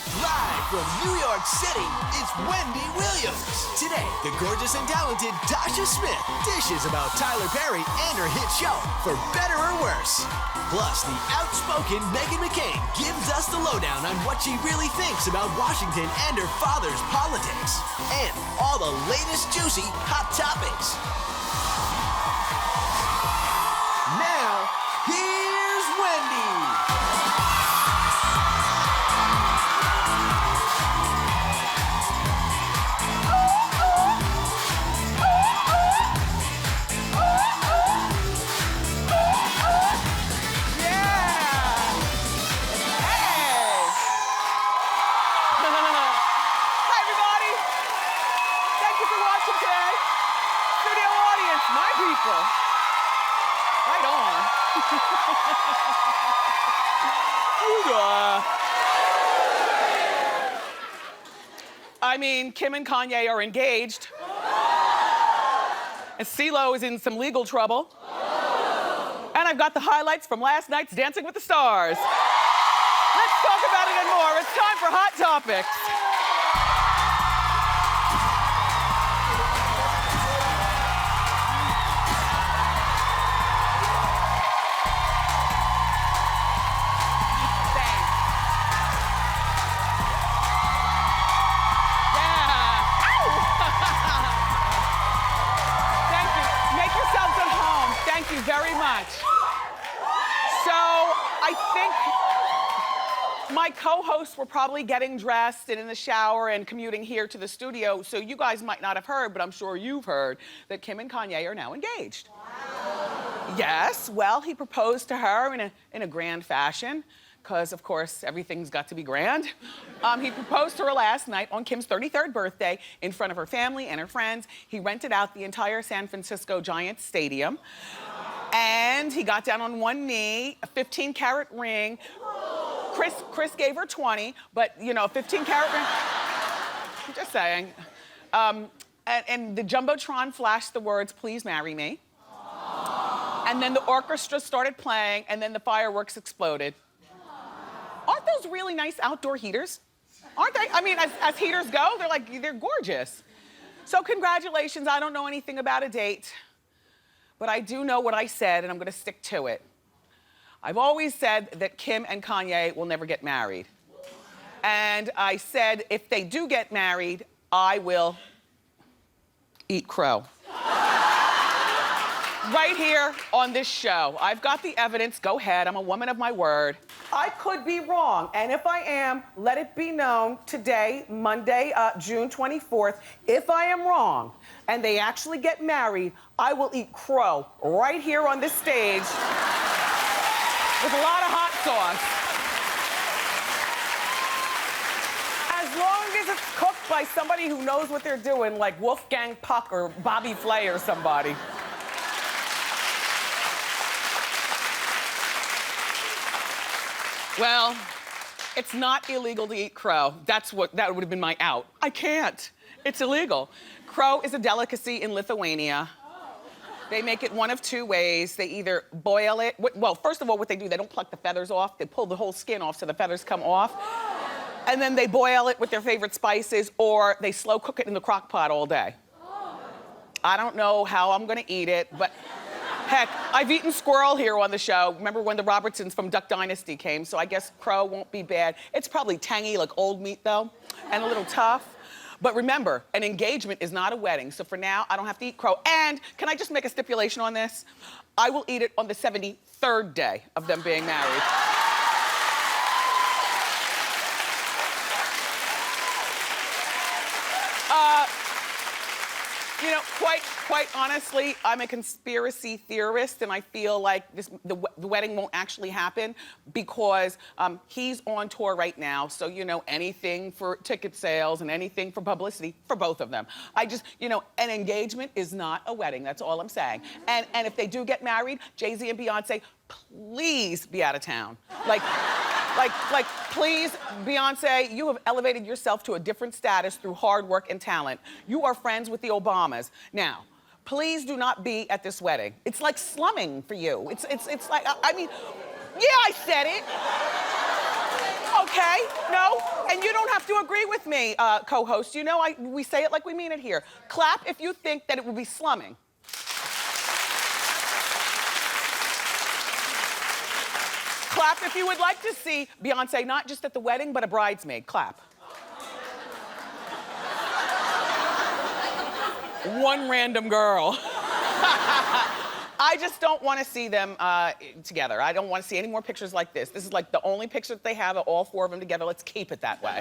Live from New York City, it's Wendy Williams. Today, the gorgeous and talented Tasha Smith dishes about Tyler Perry and her hit show, For Better or Worse. Plus, the outspoken Meghan McCain gives us the lowdown on what she really thinks about Washington and her father's politics. And all the latest juicy hot topics. Now, here's Wendy. Right on. I mean, Kim and Kanye are engaged. And Cee Lo is in some legal trouble. And I've got the highlights from last night's Dancing with the Stars. Let's talk about it and more. It's time for Hot Topics. Thank you very much. So I think my co-hosts were probably getting dressed and in the shower and commuting here to the studio, so you guys might not have heard, but I'm sure you've heard that Kim and Kanye are now engaged. Wow. Yes, well, he proposed to her in a grand fashion, because of course everything's got to be grand. He proposed to her last night on Kim's 33rd birthday in front of her family and her friends. He rented out the entire San Francisco Giants stadium. And he got down on one knee, a 15-carat ring. Chris gave her 20, but you know, 15-carat ring, I'm just saying. And the Jumbotron flashed the words, "Please marry me." And then the orchestra started playing, and then the fireworks exploded. Aren't those really nice outdoor heaters? Aren't they? I mean, as heaters go, they're gorgeous. So congratulations, I don't know anything about a date, but I do know what I said, and I'm gonna stick to it. I've always said that Kim and Kanye will never get married. And I said, if they do get married, I will eat crow. Right here on this show. I've got the evidence, go ahead, I'm a woman of my word. I could be wrong, and if I am, let it be known today, Monday, June 24th, if I am wrong, and they actually get married, I will eat crow right here on this stage with a lot of hot sauce. As long as it's cooked by somebody who knows what they're doing, like Wolfgang Puck or Bobby Flay or somebody. Well, it's not illegal to eat crow. That would have been my out. I can't. It's illegal. Crow is a delicacy in Lithuania. They make it one of two ways. They either boil it. Well, first of all, what they do, they don't pluck the feathers off. They pull the whole skin off so the feathers come off. And then they boil it with their favorite spices, or they slow cook it in the crock pot all day. I don't know how I'm gonna eat it, but heck, I've eaten squirrel here on the show. Remember when the Robertsons from Duck Dynasty came, so I guess crow won't be bad. It's probably tangy like old meat though, and a little tough. But remember, an engagement is not a wedding, so for now, I don't have to eat crow. And can I just make a stipulation on this? I will eat it on the 73rd day of them being married. You know, quite honestly, I'm a conspiracy theorist, and I feel like the wedding won't actually happen because he's on tour right now. So, you know, anything for ticket sales and anything for publicity for both of them. I just, you know, an engagement is not a wedding. That's all I'm saying. And if they do get married, Jay-Z and Beyonce, please be out of town. Like, please, Beyonce, you have elevated yourself to a different status through hard work and talent. You are friends with the Obamas. Now, please do not be at this wedding. It's like slumming for you. It's like, yeah, I said it. Okay, no, and you don't have to agree with me, co-host. You know, we say it like we mean it here. Clap if you think that it would be slumming. Clap if you would like to see Beyonce not just at the wedding, but a bridesmaid. Clap. One random girl. I just don't want to see them together. I don't want to see any more pictures like this. This is like the only picture that they have of all four of them together. Let's keep it that way.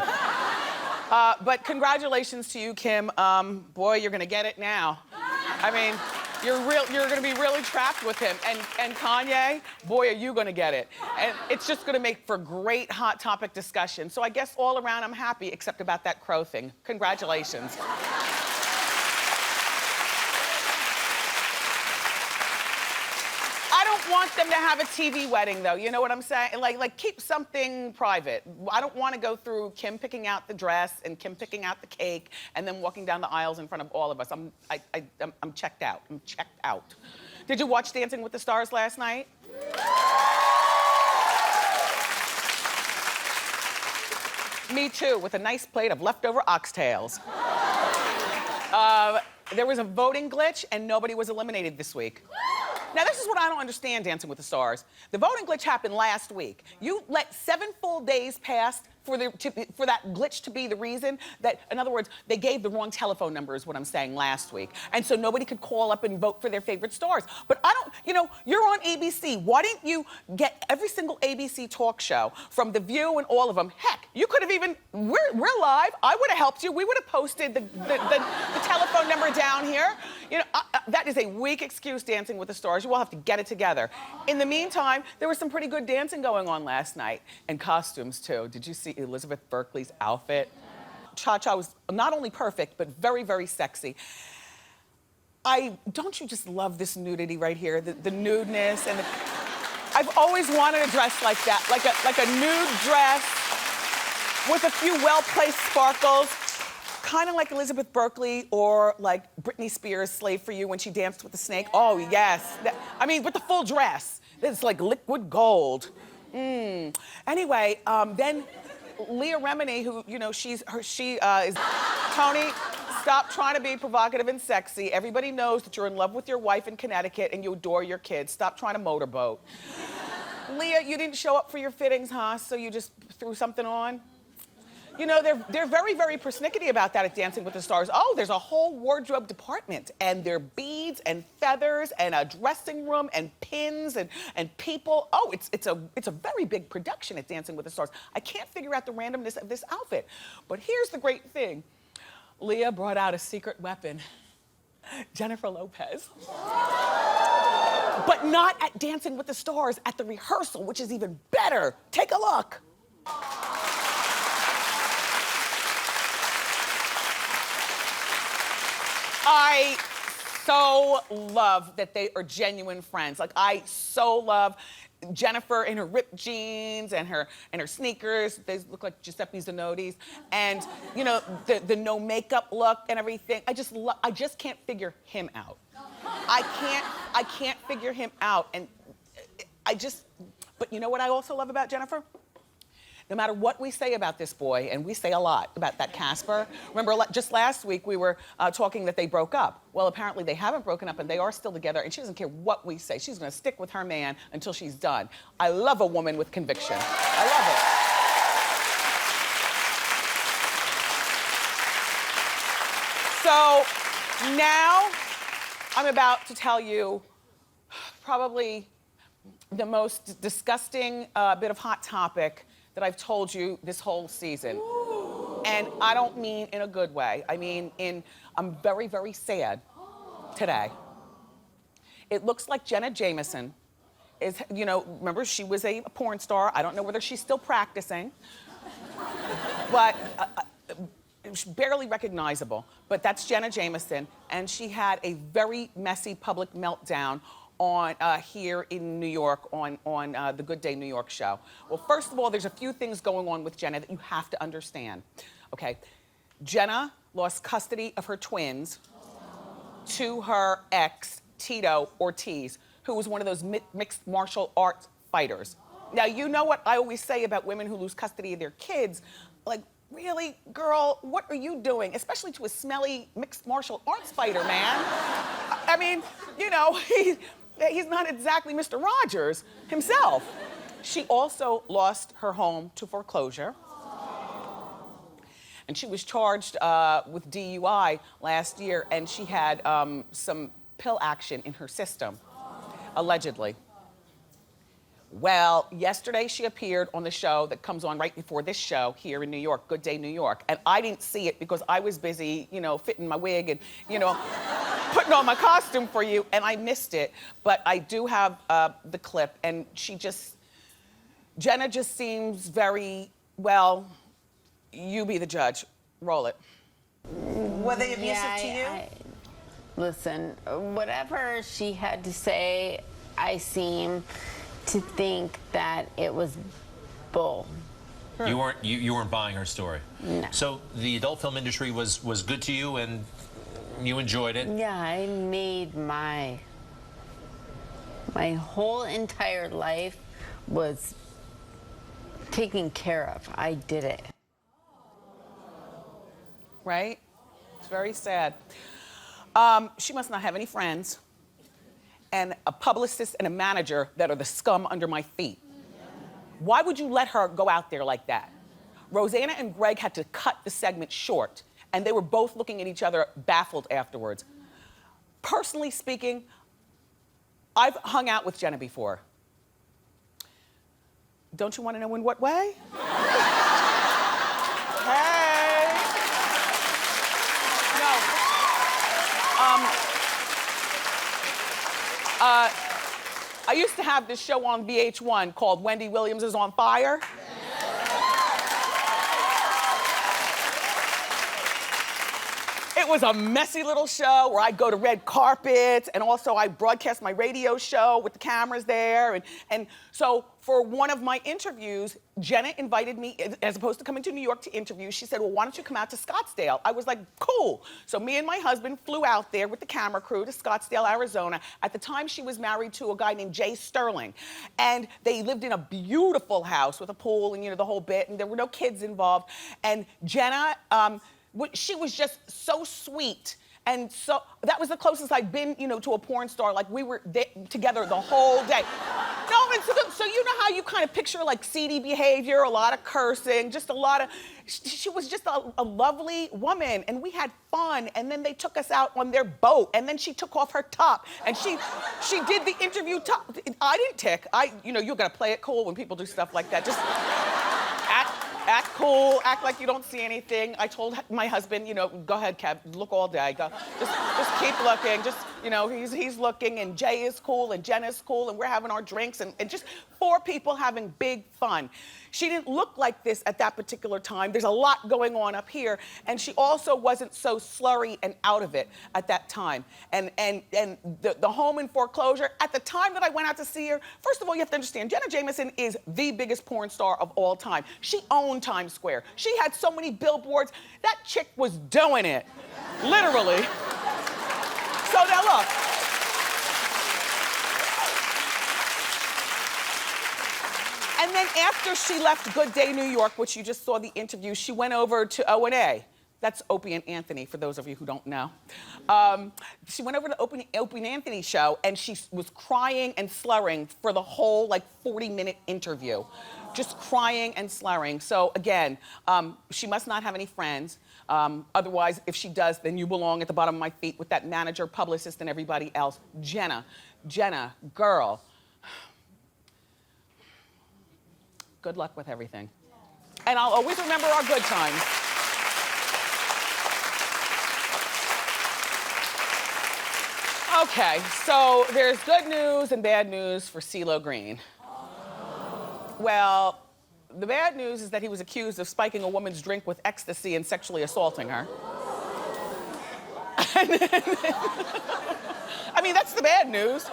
But congratulations to you, Kim. Boy, you're gonna get it now. I mean, you're gonna be really trapped with him. And Kanye, boy, are you gonna get it. And it's just gonna make for great hot topic discussion. So I guess all around I'm happy, except about that crow thing. Congratulations. I don't want them to have a TV wedding, though. You know what I'm saying? Like keep something private. I don't want to go through Kim picking out the dress and Kim picking out the cake and then walking down the aisles in front of all of us. I'm checked out. I'm checked out. Did you watch Dancing with the Stars last night? Me too, with a nice plate of leftover oxtails. There was a voting glitch and nobody was eliminated this week. Now, this is what I don't understand, Dancing with the Stars. The voting glitch happened last week. You let 7 full days pass for that glitch to be the reason that, in other words, they gave the wrong telephone number is what I'm saying last week. And so nobody could call up and vote for their favorite stars. But I don't, you know, you're on ABC. Why didn't you get every single ABC talk show from The View and all of them? Heck, you could have even, we're live. I would have helped you. We would have posted the telephone number down here. You know, that is a weak excuse, Dancing with the Stars. You all have to get it together. In the meantime, there was some pretty good dancing going on last night. And costumes, too. Did you see Elizabeth Berkley's outfit? Cha-Cha was not only perfect, but very, very sexy. Don't you just love this nudity right here? The nudeness and I've always wanted a dress like that, like a nude dress with a few well-placed sparkles. Kind of like Elizabeth Berkley or like Britney Spears' Slave for You when she danced with the snake. Oh, yes. I mean, with the full dress. It's like liquid gold. Anyway, then Leah Remini, who, you know, she is, Tony, stop trying to be provocative and sexy. Everybody knows that you're in love with your wife in Connecticut and you adore your kids. Stop trying to motorboat. Leah, you didn't show up for your fittings, huh? So you just threw something on? You know, they're very, very persnickety about that at Dancing with the Stars. Oh, there's a whole wardrobe department, and there are beads and feathers and a dressing room and pins and people. Oh, it's a very big production at Dancing with the Stars. I can't figure out the randomness of this outfit. But here's the great thing. Leah brought out a secret weapon. Jennifer Lopez. But not at Dancing with the Stars, at the rehearsal, which is even better. Take a look. I so love that they are genuine friends. Like, I so love Jennifer in her ripped jeans and her sneakers. They look like Giuseppe Zanotti's. And, you know, the no makeup look and everything. I just can't figure him out. I can't figure him out. And but you know what I also love about Jennifer? No matter what we say about this boy, and we say a lot about that Casper. Remember, just last week we were talking that they broke up. Well, apparently they haven't broken up and they are still together, and she doesn't care what we say. She's gonna stick with her man until she's done. I love a woman with conviction. I love it. So now I'm about to tell you probably the most disgusting bit of hot topic that I've told you this whole season. And I don't mean in a good way. I mean I'm very, very sad today. It looks like Jenna Jameson is, you know, remember she was a porn star. I don't know whether she's still practicing, but barely recognizable. But that's Jenna Jameson, and she had a very messy public meltdown on here in New York on the Good Day New York show. Well, first of all, there's a few things going on with Jenna that you have to understand. Okay, Jenna lost custody of her twins to her ex, Tito Ortiz, who was one of those mixed martial arts fighters. Now, you know what I always say about women who lose custody of their kids, like, really, girl, what are you doing? Especially to a smelly mixed martial arts fighter, man. I mean, you know, he's not exactly Mr. Rogers himself. She also lost her home to foreclosure. And she was charged with DUI last year, and she had some pill action in her system, allegedly. Well, yesterday she appeared on the show that comes on right before this show here in New York, Good Day New York. And I didn't see it because I was busy, you know, fitting my wig and, you know, putting on my costume for you, and I missed it. But I do have the clip, and Jenna just seems very, well, you be the judge. Roll it. Were they abusive to you? Listen, whatever she had to say, I seem to think that it was bull. You weren't buying her story. No. So the adult film industry was good to you, and you enjoyed it. Yeah, I made my whole entire life was taken care of. I did it. Right? It's very sad. She must not have any friends, and a publicist and a manager that are the scum under my feet. Why would you let her go out there like that? Rosanna and Greg had to cut the segment short, and they were both looking at each other baffled afterwards. Personally speaking, I've hung out with Jenna before. Don't you want to know in what way? Hey. I used to have this show on VH1 called Wendy Williams is on Fire. It was a messy little show where I'd go to red carpets, and also I broadcast my radio show with the cameras there. And so for one of my interviews, Jenna invited me, as opposed to coming to New York to interview, she said, well, why don't you come out to Scottsdale? I was like, cool. So me and my husband flew out there with the camera crew to Scottsdale, Arizona. At the time, she was married to a guy named Jay Sterling. And they lived in a beautiful house with a pool and, you know, the whole bit, and there were no kids involved. And Jenna, she was just so sweet. And so that was the closest I'd been, you know, to a porn star. Like, we were together the whole day. No, and so you know how you kind of picture like seedy behavior, a lot of cursing, just a lot of, she was just a lovely woman, and we had fun. And then they took us out on their boat, and then she took off her top, and she did the interview top. I didn't tick. You know, you gotta play it cool when people do stuff like that. Just act cool, act like you don't see anything. I told my husband, you know, go ahead, Kev, look all day. Just keep looking. Just, you know, he's looking, and Jay is cool, and Jenna's cool, and we're having our drinks, and just 4 people having big fun. She didn't look like this at that particular time. There's a lot going on up here, and she also wasn't so slurry and out of it at that time. And the home in foreclosure, at the time that I went out to see her, first of all, you have to understand, Jenna Jameson is the biggest porn star of all time. She owned Times Square. She had so many billboards. That chick was doing it, literally. So now look. And then after she left Good Day New York, which you just saw the interview, she went over to O&A. That's Opie and Anthony, for those of you who don't know. She went over to Opie and Anthony's show, and she was crying and slurring for the whole, like, 40-minute interview. Just crying and slurring. So again, she must not have any friends. Otherwise, if she does, then you belong at the bottom of my feet with that manager, publicist, and everybody else. Jenna, girl. Good luck with everything. And I'll always remember our good times. Okay, so there's good news and bad news for Cee Lo Green. Well, the bad news is that he was accused of spiking a woman's drink with ecstasy and sexually assaulting her. I mean, that's the bad news.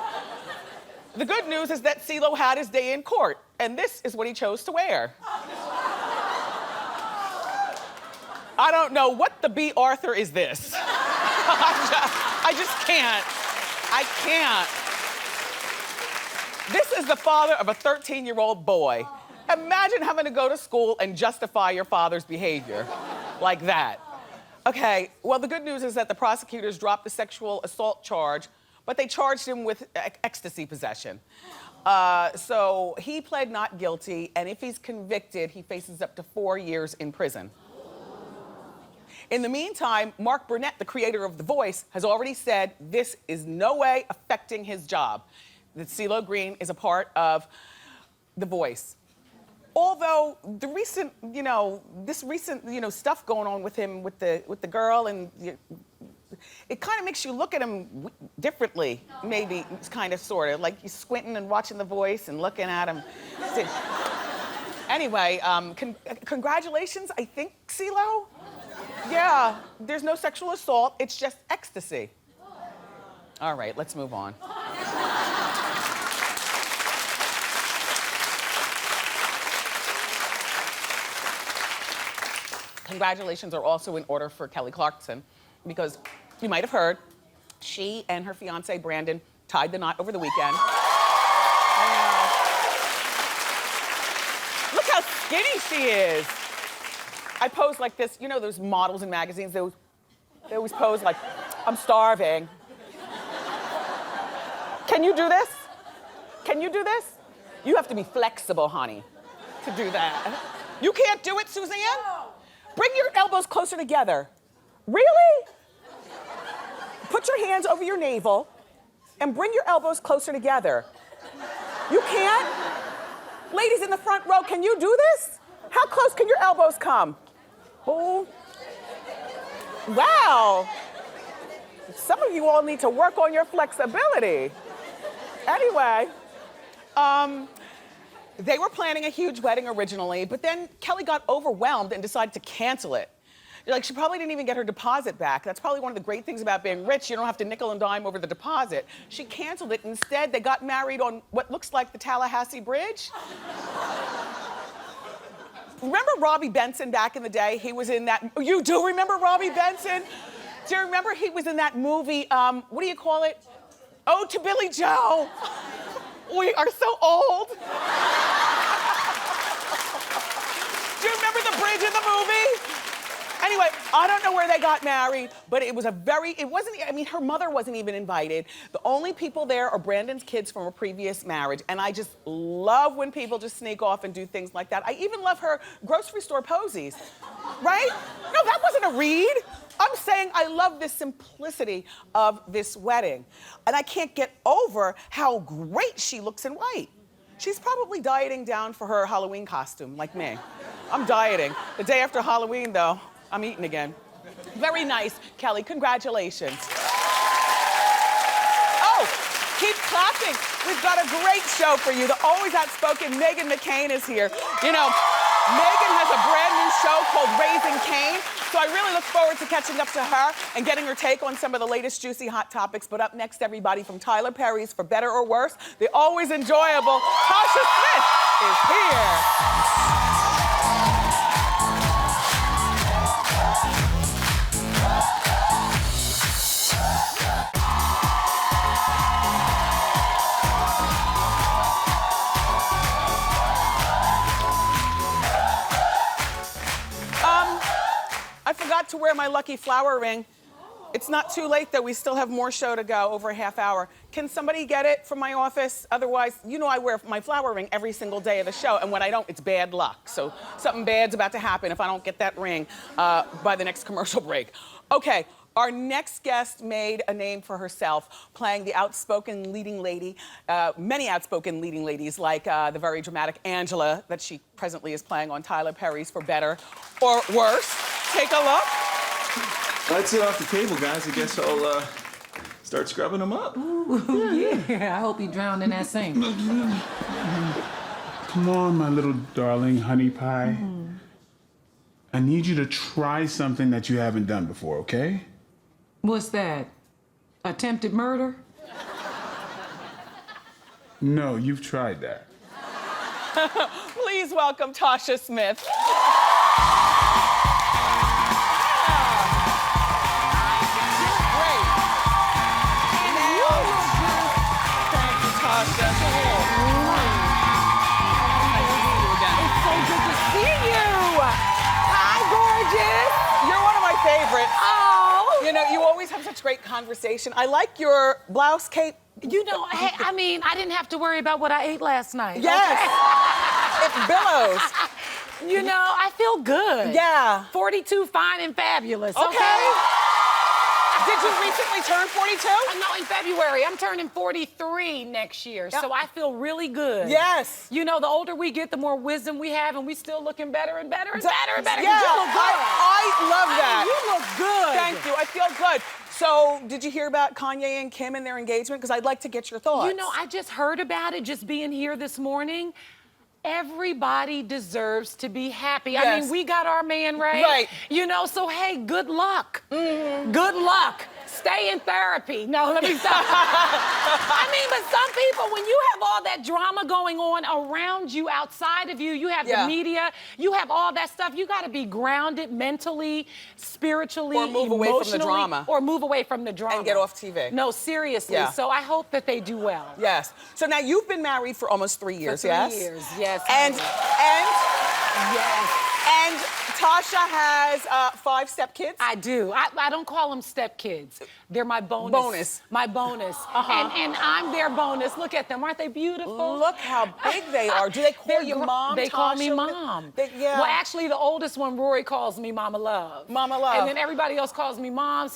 The good news is that Cee Lo had his day in court, and this is what he chose to wear. I don't know what the B. Arthur is this. I just can't. I can't. This is the father of a 13-year-old boy. Imagine having to go to school and justify your father's behavior like that. Okay, well, the good news is that the prosecutors dropped the sexual assault charge, but they charged him with ecstasy possession. So he pled not guilty, and if he's convicted, he faces up to 4 years in prison. In the meantime, Mark Burnett, the creator of The Voice, has already said this is no way affecting his job. That Cee Lo Green is a part of The Voice. Although the recent, stuff going on with him with the girl, and it kind of makes you look at him differently, maybe, kind of, sort of, like you're squinting and watching The Voice and looking at him. Anyway, congratulations, I think, Cee Lo? Yeah, there's no sexual assault, it's just ecstasy. All right, let's move on. Congratulations are also in order for Kelly Clarkson, because you might have heard, she and her fiance Brandon tied the knot over the weekend. Look how skinny she is. I pose like this, you know those models in magazines, they always pose like, I'm starving. Can you do this? Can you do this? You have to be flexible, honey, to do that. You can't do it, Suzanne? Bring your elbows closer together. Really? Put your hands over your navel and bring your elbows closer together. You can't? Ladies in the front row, can you do this? How close can your elbows come? Oh. Wow. Some of you all need to work on your flexibility. Anyway, they were planning a huge wedding originally, but then Kelly got overwhelmed and decided to cancel it. Like, she probably didn't even get her deposit back. That's probably one of the great things about being rich. You don't have to nickel and dime over the deposit. She canceled it. Instead, they got married on what looks like the Tallahassee Bridge. Remember Robbie Benson back in the day? He was in that, you do remember Robbie Benson? Do you remember he was in that movie, what do you call it? Ode to Billy Joe. We are so old. Do you remember the bridge in the movie? Anyway, I don't know where they got married, but it was her mother wasn't even invited. The only people there are Brandon's kids from a previous marriage, and I just love when people just sneak off and do things like that. I even love her grocery store posies, right? No, that wasn't a read. I'm saying I love the simplicity of this wedding, and I can't get over how great she looks in white. She's probably dieting down for her Halloween costume, like me. I'm dieting. The day after Halloween, though, I'm eating again. Very nice, Kelly. Congratulations. Oh, keep clapping. We've got a great show for you. The always outspoken Meghan McCain is here. You know, Meghan has a brand new show called Raising Cain. So I really look forward to catching up to her and getting her take on some of the latest juicy hot topics. But up next, everybody, from Tyler Perry's For Better or Worse, the always enjoyable Tasha Smith is here. I forgot to wear my lucky flower ring. It's not too late, though. We still have more show to go, over a half hour. Can somebody get it from my office? Otherwise, you know I wear my flower ring every single day of the show, and when I don't, it's bad luck. So something bad's about to happen if I don't get that ring by the next commercial break. Okay, our next guest made a name for herself, playing the outspoken leading lady, many outspoken leading ladies, like the very dramatic Angela that she presently is playing on Tyler Perry's For Better or Worse. Take a look. Lights it off the table, guys. I guess I'll start scrubbing them up. Ooh, yeah. I hope you drowned in that sink. Come on, my little darling honey pie. I need you to try something that you haven't done before, okay? What's that? Attempted murder? No, you've tried that. Please welcome Tasha Smith. favorite. Oh. You know, you always have such great conversation. I like your blouse, Kate. You know, hey, I mean, I didn't have to worry about what I ate last night. Yes. It billows. You know, I feel good. Yeah. 42, fine and fabulous. Okay. Did you recently turn 42? No, in February. I'm turning 43 next year, so I feel really good. Yes. You know, the older we get, the more wisdom we have, and we still looking better and better and better and better. Yeah, You look good. I love that. You look good. Thank you. I feel good. So, did you hear about Kanye and Kim and their engagement? Because I'd like to get your thoughts. You know, I just heard about it just being here this morning. Everybody deserves to be happy. Yes. I mean, we got our man right. Right. You know, so hey, good luck. Good luck. Stay in therapy. No, let me stop. I mean, but some people, when you have all that drama going on around you, outside of you, you have the media, you have all that stuff, you got to be grounded mentally, spiritually, or move away from the drama. Or move away from the drama. And get off TV. No, seriously. Yeah. So I hope that they do well. Yes. So now you've been married for almost 3 years, For 3 years, yes. And yes. And Tasha has 5 stepkids. I do. I don't call them stepkids. They're my bonus. My bonus. And I'm their bonus. Look at them. Aren't they beautiful? Look how big they are. Do they call you mom? They call me Tasha? mom. Yeah. Well, actually, the oldest one, Rory, calls me Mama Love. Mama Love. And then everybody else calls me Mom.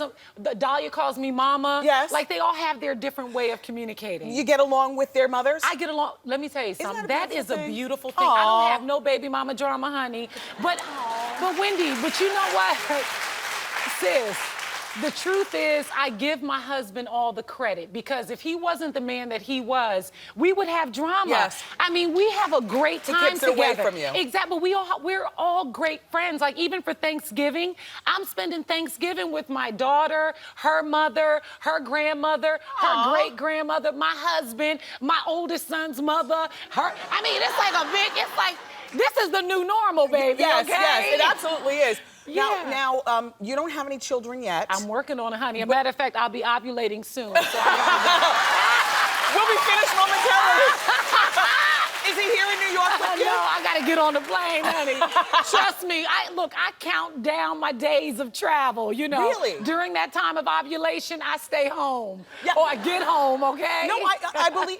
Dahlia calls me Mama. Yes. Like, they all have their different way of communicating. You get along with their mothers? I get along. Let me tell you something. That is a beautiful thing. Aww. I don't have no baby mama drama, honey. But Wendy, but you know what? Sis, the truth is, I give my husband all the credit, because if he wasn't the man that he was, we would have drama. Yes. I mean, we have a great time He keeps it together. away from you. Exactly. We're all great friends. Like, even for Thanksgiving, I'm spending Thanksgiving with my daughter, her mother, her grandmother, her great-grandmother, my husband, my oldest son's mother, her. I mean, it's like, this is the new normal, baby. Yes, okay? yes, it absolutely is. Yeah. Now, you don't have any children yet. I'm working on it, honey. As a matter of fact, I'll be ovulating soon. So we'll be finished momentarily. Is he here in New York with you? No, I gotta get on the plane, honey. Trust me. I count down my days of travel, you know. Really? During that time of ovulation, I stay home. Yeah. Or I get home, okay? No, I believe,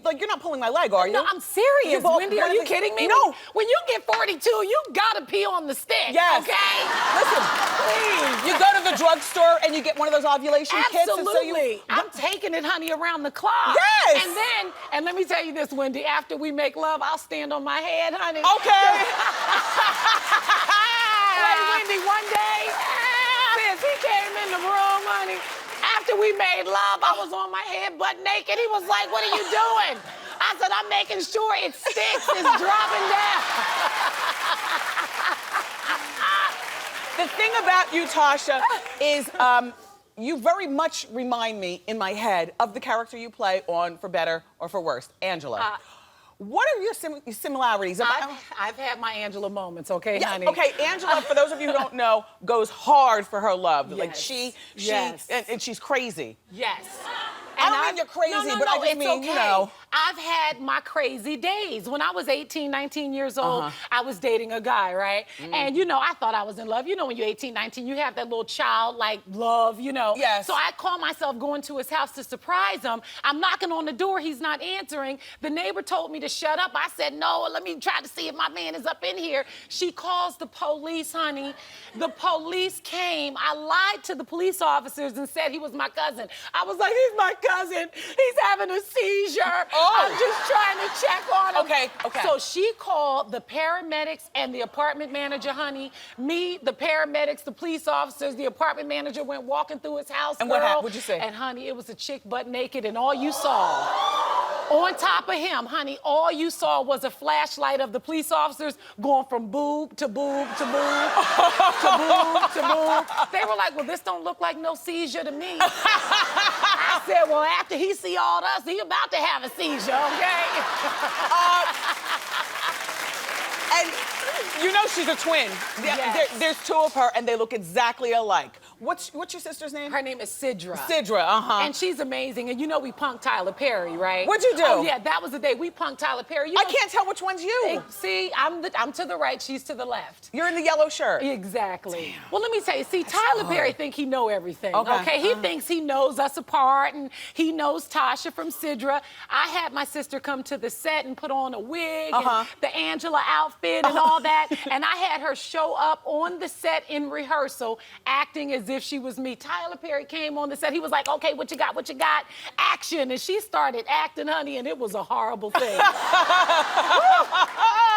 like, you're not pulling my leg, are you? No, I'm serious. Wendy, are you kidding me? No. When you get 42, you gotta pee on the stick. Yes. Okay? Listen, please. You go to the drugstore and you get one of those ovulation kits. Absolutely. I'm taking it, honey, around the clock. Yes. And let me tell you this, Wendy, after we make love, I'll stand on my head, honey. Okay. Like, Wendy, one day, since he came in the room, honey, after we made love, I was on my head butt naked. He was like, "What are you doing?" I said, "I'm making sure it sticks, it's dropping down." The thing about you, Tasha, is you very much remind me in my head of the character you play on For Better or For Worse, Angela. What are your similarities? I've had my Angela moments, okay, honey? Okay, Angela, for those of you who don't know, goes hard for her love. Yes. Like and she's crazy. Yes. I don't mean you're crazy, but I just mean, you know. I've had my crazy days. When I was 18, 19 years old, I was dating a guy, right? And, you know, I thought I was in love. You know, when you're 18, 19, you have that little childlike love, you know. Yes. So I call myself going to his house to surprise him. I'm knocking on the door. He's not answering. The neighbor told me to shut up. I said, no, let me try to see if my man is up in here. She calls the police, honey. The police came. I lied to the police officers and said he was my cousin. I was like, he's my cousin. He's having a seizure. I'm just trying to check on him. Okay. So she called the paramedics and the apartment manager, honey. Me, the paramedics, the police officers, the apartment manager went walking through his house. And what happened? What'd you say? And honey, it was a chick butt naked, and all you saw, on top of him, honey, all you saw was a flashlight of the police officers going from boob to boob to boob to boob to boob. They were like, well, this don't look like no seizure to me. I said, well, after he see all us, he about to have a seizure, okay? And you know she's a twin. Yes. There's 2 of her, and they look exactly alike. What's your sister's name? Her name is Sidra. Sidra, uh-huh. And she's amazing. And you know we punked Tyler Perry, right? What'd you do? Oh, yeah, that was the day we punked Tyler Perry. I can't tell which one's you. See, I'm to the right, she's to the left. You're in the yellow shirt. Exactly. Damn. Well, let me tell you, see, Tyler Perry think he know everything, okay? He thinks he knows us apart, and he knows Tasha from Sidra. I had my sister come to the set and put on a wig and the Angela outfit and all that, and I had her show up on the set in rehearsal, acting as if she was me. Tyler Perry came on the set. He was like, okay, what you got? What you got? Action. And she started acting, honey, and it was a horrible thing.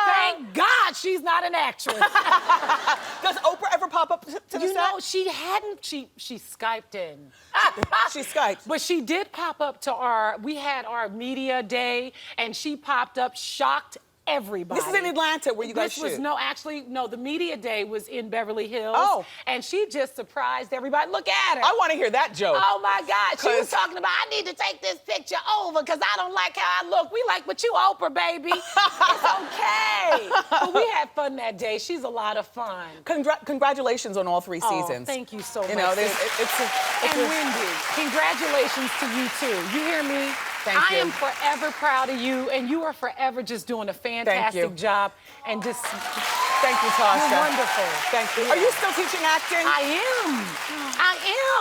Thank God she's not an actress. Does Oprah ever pop up to the set? You know, she hadn't. She Skyped in. She Skyped. But she did pop up to we had our media day, and she popped up, shocked everybody. This is in Atlanta where you guys shoot. No, the media day was in Beverly Hills. Oh. And she just surprised everybody. Look at her. I want to hear that joke. Oh my God. She was talking about, I need to take this picture over because I don't like how I look. We like what you, Oprah, baby. It's okay. But we had fun that day. She's a lot of fun. Congratulations on all 3 seasons. Thank you so much. You know, Wendy, congratulations to you too. You hear me? Thank you. I am forever proud of you, and you are forever just doing a fantastic job. And just thank you, Tasha. You're wonderful. Thank you. Are you still teaching acting? I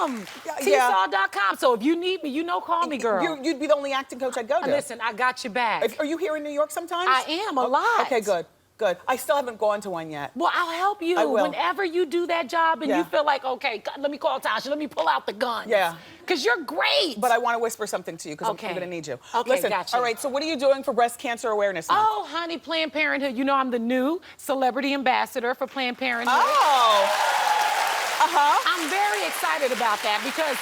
am. Seesaw.com. So if you need me, you know, call me, girl. You'd be the only acting coach I'd go to. Listen, I got your back. Are you here in New York sometimes? I am a lot. Okay, good. Good. I still haven't gone to one yet. Well, I'll help you. I will. Whenever you do that job and you feel like, okay, let me call Tasha, let me pull out the gun. Yeah. Because you're great. But I want to whisper something to you because I'm going to need you. Okay, listen, gotcha. All right, so what are you doing for Breast Cancer Awareness Month? Oh, honey, Planned Parenthood. You know I'm the new celebrity ambassador for Planned Parenthood. I'm very excited about that because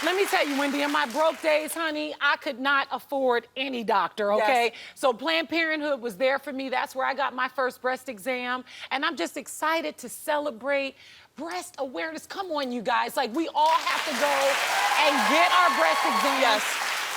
let me tell you, Wendy, in my broke days, honey, I could not afford any doctor, okay? Yes. So Planned Parenthood was there for me. That's where I got my first breast exam. And I'm just excited to celebrate breast awareness. Come on, you guys. Like, we all have to go and get our breast exams. Yes.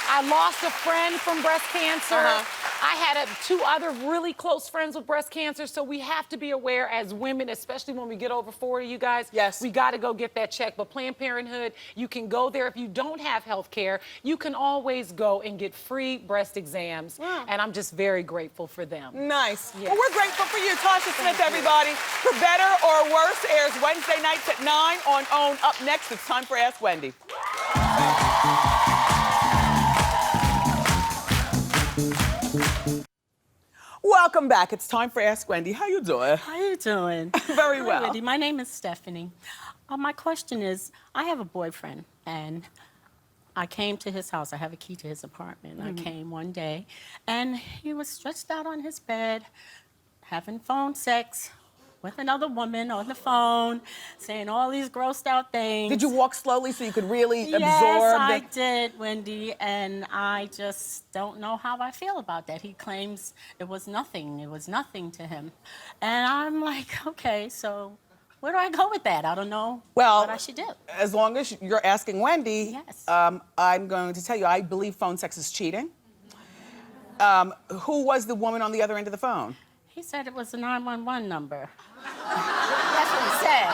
I lost a friend from breast cancer. I had 2 other really close friends with breast cancer, so we have to be aware as women, especially when we get over 40, you guys. Yes. We got to go get that check. But Planned Parenthood, you can go there. If you don't have health care, you can always go and get free breast exams. Wow. And I'm just very grateful for them. Nice. Yes. Well, we're grateful for you, Tasha Smith, everybody. For Better or Worse airs Wednesday nights at 9 on OWN. Up next, it's time for Ask Wendy. Welcome back. It's time for Ask Wendy. How you doing? How you doing? Very well. Hi, Wendy. My name is Stephanie. My question is, I have a boyfriend, and I came to his house. I have a key to his apartment. I came one day, and he was stretched out on his bed, having phone sex with another woman on the phone, saying all these grossed out things. Did you walk slowly so you could really absorb? Yes, I did, Wendy, and I just don't know how I feel about that. He claims it was nothing. It was nothing to him. And I'm like, okay, so where do I go with that? I don't know what I should do. As long as you're asking Wendy, yes. I'm going to tell you, I believe phone sex is cheating. Who was the woman on the other end of the phone? He said it was a 911 number. That's what he said.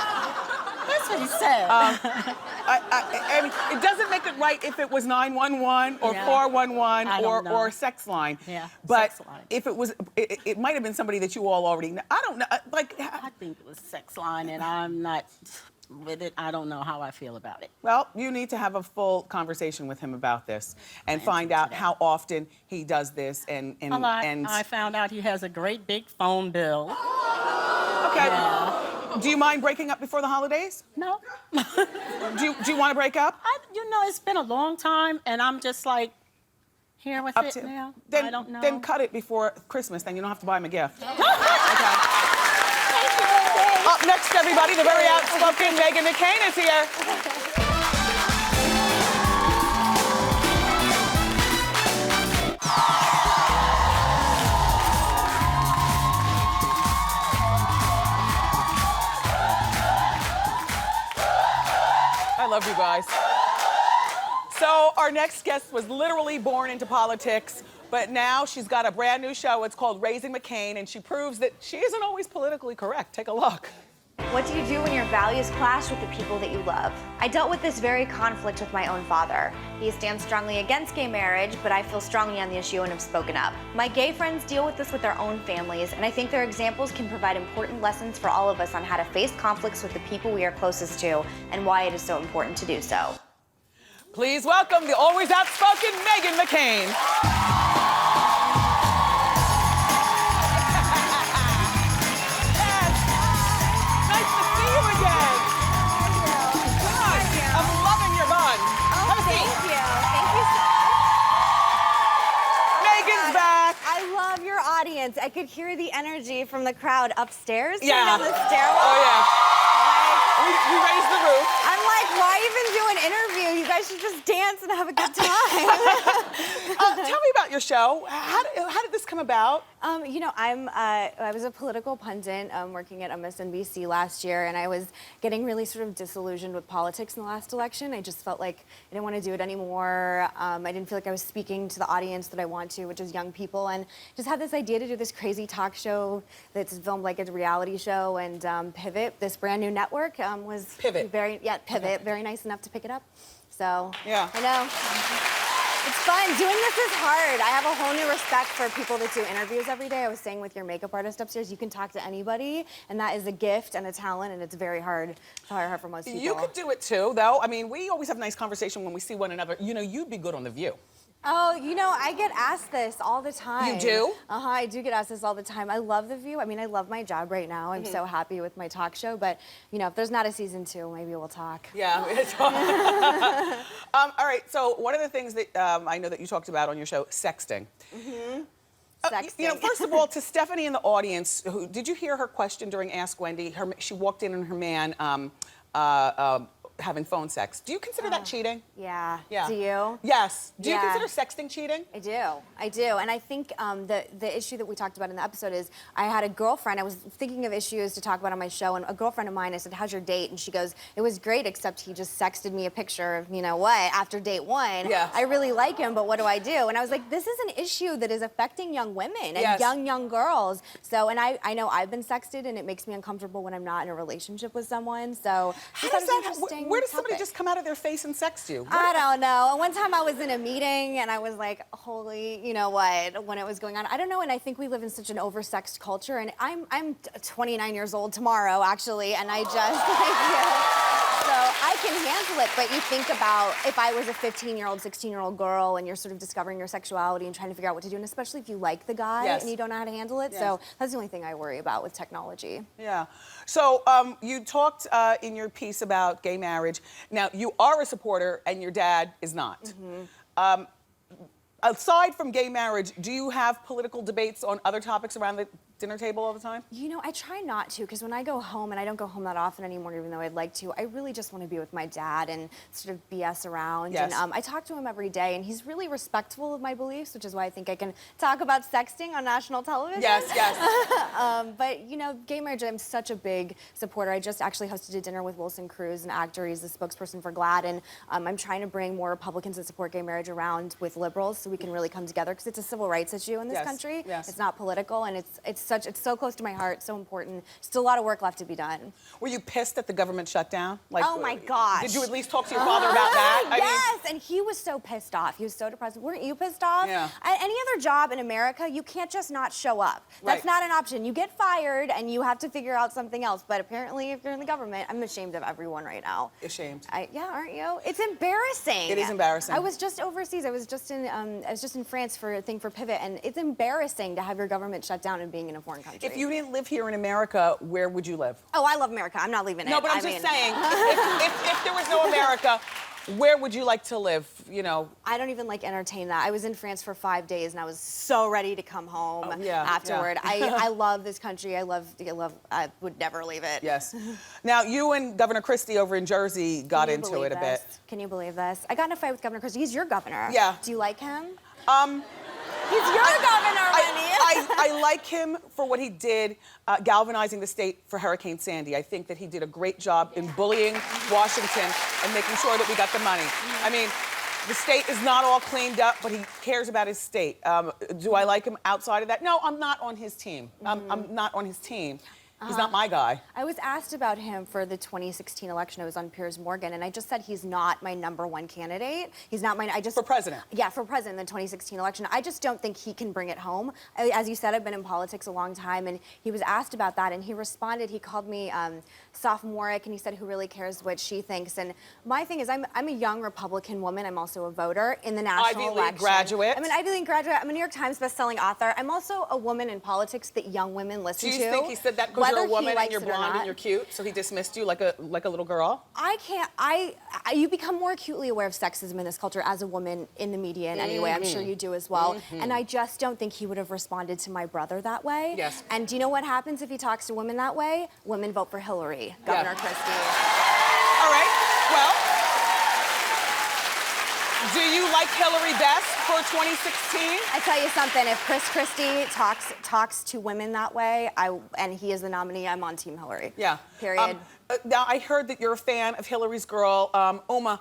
That's what he said. I mean, it doesn't make it right if it was 911 or 411 or a sex line. Yeah, but sex line. if it was, it might have been somebody that you all already know. I don't know. Like, I think it was sex line, and I'm not with it. I don't know how I feel about it. Well, you need to have a full conversation with him about this and find out how often he does this. And I found out he has a great big phone bill. Okay. Yeah. Do you mind breaking up before the holidays? No. Do you want to break up? It's been a long time, and I'm just like here with it now. Then, I don't know. Then cut it before Christmas. Then you don't have to buy him a gift. Okay. Up next, everybody, the very outspoken Meghan McCain is here. I love you guys. So our next guest was literally born into politics, but now she's got a brand new show. It's called Raising McCain, and she proves that she isn't always politically correct. Take a look. What do you do when your values clash with the people that you love? I dealt with this very conflict with my own father. He stands strongly against gay marriage, but I feel strongly on the issue and have spoken up. My gay friends deal with this with their own families, and I think their examples can provide important lessons for all of us on how to face conflicts with the people we are closest to and why it is so important to do so. Please welcome the always outspoken Meghan McCain. Yes. Nice to see you again. God, I'm loving your bun. Oh, thank you. Thank you so much. Megan's back. I love your audience. I could hear the energy from the crowd upstairs. Yeah. Down the stairwell. Oh, yeah. We raised the roof. I'm like, why even do an interview? You guys should just dance and have a good time. Tell me about your show. How did this come about? You know, I was a political pundit working at MSNBC last year, and I was getting really sort of disillusioned with politics in the last election. I just felt like I didn't want to do it anymore. I didn't feel like I was speaking to the audience that I want to, which is young people, and just had this idea to do this crazy talk show that's filmed like a reality show, and Pivot, this brand new network, was Pivot. Pivot, very nice enough to pick it up. So, yeah. I know. It's fun. Doing this is hard. I have a whole new respect for people that do interviews every day. I was saying with your makeup artist upstairs, you can talk to anybody, and that is a gift and a talent, and it's very hard to hire her for most people. You could do it too, though. I mean, we always have nice conversation when we see one another. You know, you'd be good on The View. Oh, you know, I get asked this all the time. You do? Uh-huh, I do get asked this all the time. I love The View. I mean, I love my job right now. I'm so happy with my talk show, but, you know, if there's not a season 2, maybe we'll talk. Yeah. All right, so one of the things that I know that you talked about on your show, sexting. Sexting. You know, first of all, to Stephanie in the audience, did you hear her question during Ask Wendy? She walked in and her man having phone sex. Do you consider that cheating? Yeah. Yeah. Do you? Yes. Do you Yeah. consider sexting cheating? I do. And I think the issue that we talked about in the episode is I had a girlfriend, I was thinking of issues to talk about on my show, and a girlfriend of mine, I said, how's your date? And she goes, it was great, except he just sexted me a picture of, you know what, after date 1. Yeah. I really like him, but what do I do? And I was like, this is an issue that is affecting young women and young girls. So, and I know I've been sexted, and it makes me uncomfortable when I'm not in a relationship with someone. So, How does that, where does somebody just come out of their face and sext you? I don't know. One time I was in a meeting and I was like, holy, you know what, when it was going on. I don't know, and I think we live in such an oversexed culture, and I'm 29 years old tomorrow, actually, and I just, so I can handle it, but you think about if I was a 15-year-old, 16-year-old girl and you're sort of discovering your sexuality and trying to figure out what to do, and especially if you like the guy and you don't know how to handle it, so that's the only thing I worry about with technology. Yeah. So you talked in your piece about gay marriage. Now, you are a supporter and your dad is not. Aside from gay marriage, do you have political debates on other topics around the dinner table all the time? You know, I try not to, because when I go home, and I don't go home that often anymore, even though I'd like to, I really just want to be with my dad and sort of BS around. Yes. And I talk to him every day, and he's really respectful of my beliefs, which is why I think I can talk about sexting on national television. Yes, yes. But, you know, gay marriage, I'm such a big supporter. I just actually hosted a dinner with Wilson Cruz, an actor. He's the spokesperson for GLAAD, and I'm trying to bring more Republicans that support gay marriage around with liberals so we can really come together, because it's a civil rights issue in this country. Yes. It's not political, and it's so close to my heart, so important. Still a lot of work left to be done. Were you pissed that the government shut down? Like, oh my gosh. Did you at least talk to your father about that? Yes, and he was so pissed off. He was so depressed. Weren't you pissed off? Yeah. At any other job in America, you can't just not show up. That's not an option. You get fired and you have to figure out something else. But apparently, if you're in the government, I'm ashamed of everyone right now. Ashamed. Yeah, aren't you? It's embarrassing. It is embarrassing. I was just overseas. I was just in France for a thing for Pivot, and it's embarrassing to have your government shut down and being in a foreign country. If you didn't live here in America, where would you live? Oh, I love America. I'm not leaving it. No, but I'm just saying, if there was no America, where would you like to live, you know? I don't even like entertain that. I was in France for 5 days and I was so ready to come home afterward. Yeah. I love this country. I would never leave it. Yes. Now, you and Governor Christie over in Jersey got into it a bit. Can you believe this? I got in a fight with Governor Christie. He's your governor. Yeah. Do you like him? He's your governor, Wendy. I like him for what he did galvanizing the state for Hurricane Sandy. I think that he did a great job in bullying Washington and making sure that we got the money. I mean, the state is not all cleaned up, but he cares about his state. Do I like him outside of that? No, I'm not on his team. I'm not on his team. He's not my guy. I was asked about him for the 2016 election. I was on Piers Morgan, and I just said he's not my #1 candidate. He's not my. For president. Yeah, for president in the 2016 election. I just don't think he can bring it home. As you said, I've been in politics a long time, and he was asked about that, and he responded. He called me sophomoric, and he said, "Who really cares what she thinks?" And my thing is, I'm a young Republican woman. I'm also a voter in the national election. Ivy League graduate. I'm an Ivy League graduate. I'm a New York Times bestselling author. I'm also a woman in politics that young women listen to. Do you think he said that because you're a woman and you're blonde not. and you're cute, so he dismissed you like a little girl? I can't. You become more acutely aware of sexism in this culture as a woman in the media in any way. I'm sure you do as well. And I just don't think he would have responded to my brother that way. Yes. And do you know what happens if he talks to women that way? Women vote for Hillary, Governor Christie. All right. Well, do you like Hillary best for 2016? I tell you something. If Chris Christie talks to women that way, and he is the nominee, I'm on Team Hillary. Yeah. Period. Now I heard that you're a fan of Hillary's girl, Huma,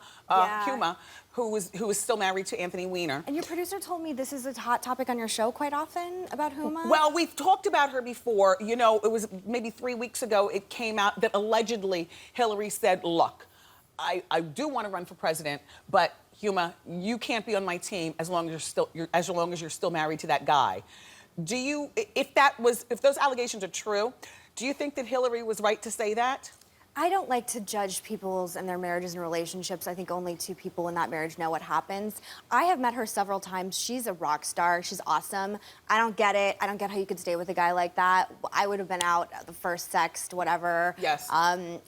who is still married to Anthony Weiner. And your producer told me this is a hot topic on your show quite often about Huma. Well, we've talked about her before. You know, it was maybe 3 weeks ago. It came out that allegedly Hillary said, "Look, I do want to run for president, but Huma, you can't be on my team as long as you're still married to that guy." Do you, if those allegations are true, do you think that Hillary was right to say that? I don't like to judge people's and their marriages and relationships. I think only two people in that marriage know what happens. I have met her several times. She's a rock star. She's awesome. I don't get it. I don't get how you could stay with a guy like that. I would have been out the first sext, whatever. Yes. I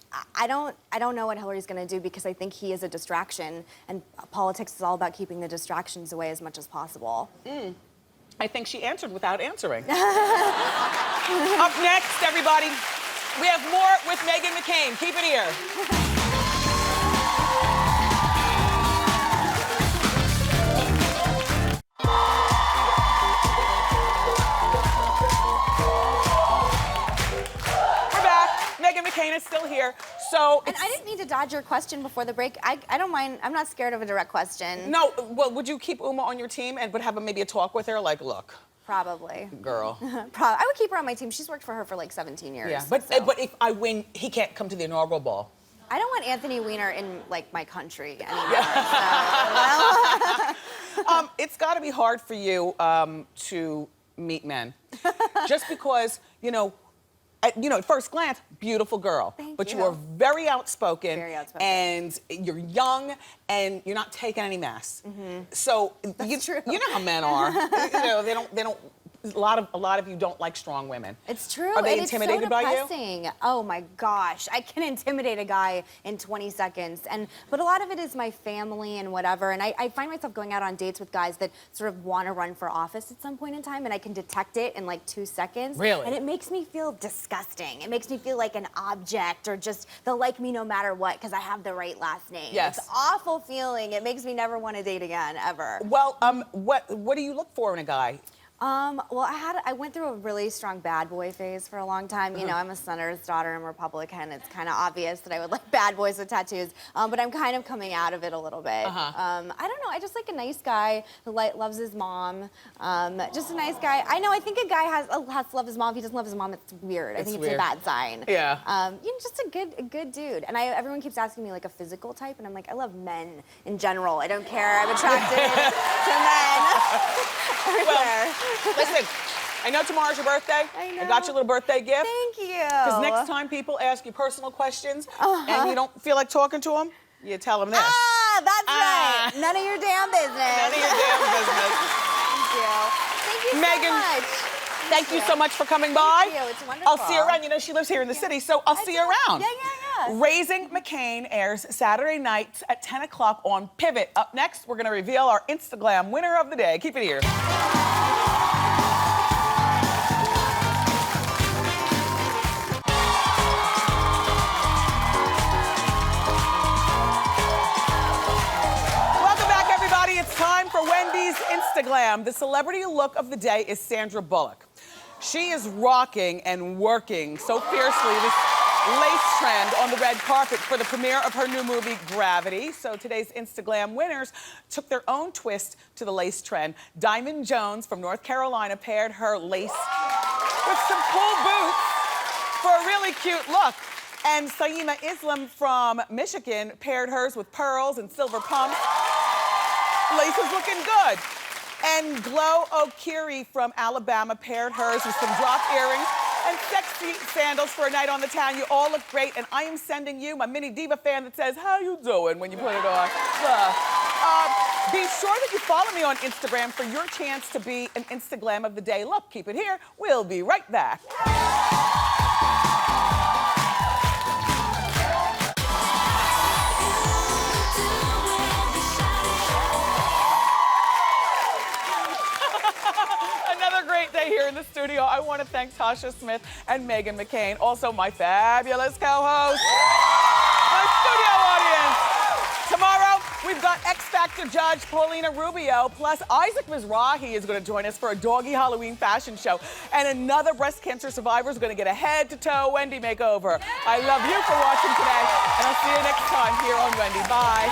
don't know what Hillary's going to do because I think he is a distraction, and politics is all about keeping the distractions away as much as possible. I think she answered without answering. Up next, everybody, we have more with Meghan McCain. Keep it here. We're back. Meghan McCain is still here. So, and I didn't mean to dodge your question before the break. I don't mind. I'm not scared of a direct question. No, well, would you keep Uma on your team and would have maybe a talk with her? Like, look. Probably. Girl. I would keep her on my team. She's worked for her for like 17 years. Yeah, but if I win, he can't come to the inaugural ball. I don't want Anthony Weiner in like my country anymore. So. It's got to be hard for you to meet men, just because at first glance, beautiful girl. But you are very outspoken. Very outspoken. And you're young, and you're not taking any mess. So true. You know how men are. They don't. A lot of you don't like strong women. It's true. Are they and intimidated it's so by you? depressing. Oh my gosh, I can intimidate a guy in 20 seconds. But a lot of it is my family and whatever. And I find myself going out on dates with guys that sort of want to run for office at some point in time, and I can detect it in like 2 seconds. Really? And it makes me feel disgusting. It makes me feel like an object, or just they'll like me no matter what because I have the right last name. Yes. It's an awful feeling. It makes me never want to date again, ever. Well, what do you look for in a guy? Well, I went through a really strong bad boy phase for a long time. You know, I'm a senator's daughter. I'm Republican. It's kind of obvious that I would like bad boys with tattoos. But I'm kind of coming out of it a little bit. I don't know. I just like a nice guy who loves his mom. Just a nice guy. I think a guy has to love his mom. If he doesn't love his mom, it's weird. I think it's a bad sign. Yeah. Just a good dude. And everyone keeps asking me like a physical type, and I'm like, I love men in general. I don't care. I'm attracted to men. Well, listen, I know tomorrow's your birthday. I know. I got you a little birthday gift. Thank you. Because next time people ask you personal questions and you don't feel like talking to them, you tell them this. That's right. None of your damn business. None of your damn business. Thank you. Thank you Meghan, so much. Thank you so much for coming by. Thank you. It's wonderful. I'll see you around. You know, she lives here in the city, so I'll see you around. Yeah. Raising McCain airs Saturday nights at 10 o'clock on Pivot. Up next, we're going to reveal our Instagram winner of the day. Keep it here. It's time for Wendy's Instagram. The celebrity look of the day is Sandra Bullock. She is rocking and working so fiercely this lace trend on the red carpet for the premiere of her new movie, Gravity. So today's Instagram winners took their own twist to the lace trend. Diamond Jones from North Carolina paired her lace with some cool boots for a really cute look. And Saima Islam from Michigan paired hers with pearls and silver pumps. Lace is looking good. And Glow O'Keefe from Alabama paired hers with some drop earrings and sexy sandals for a night on the town. You all look great, and I am sending you my mini diva fan that says, how you doing when you put it on? Be sure that you follow me on Instagram for your chance to be an Instaglam of the day. Look, keep it here. We'll be right back. Another great day here in the studio. I want to thank Tasha Smith and Meghan McCain, also my fabulous co-host, my studio audience. Tomorrow, we've got X Factor judge Paulina Rubio, plus Isaac Mizrahi is going to join us for a doggy Halloween fashion show. And another breast cancer survivor is going to get a head-to-toe Wendy makeover. I love you for watching today, and I'll see you next time here on Wendy. Bye.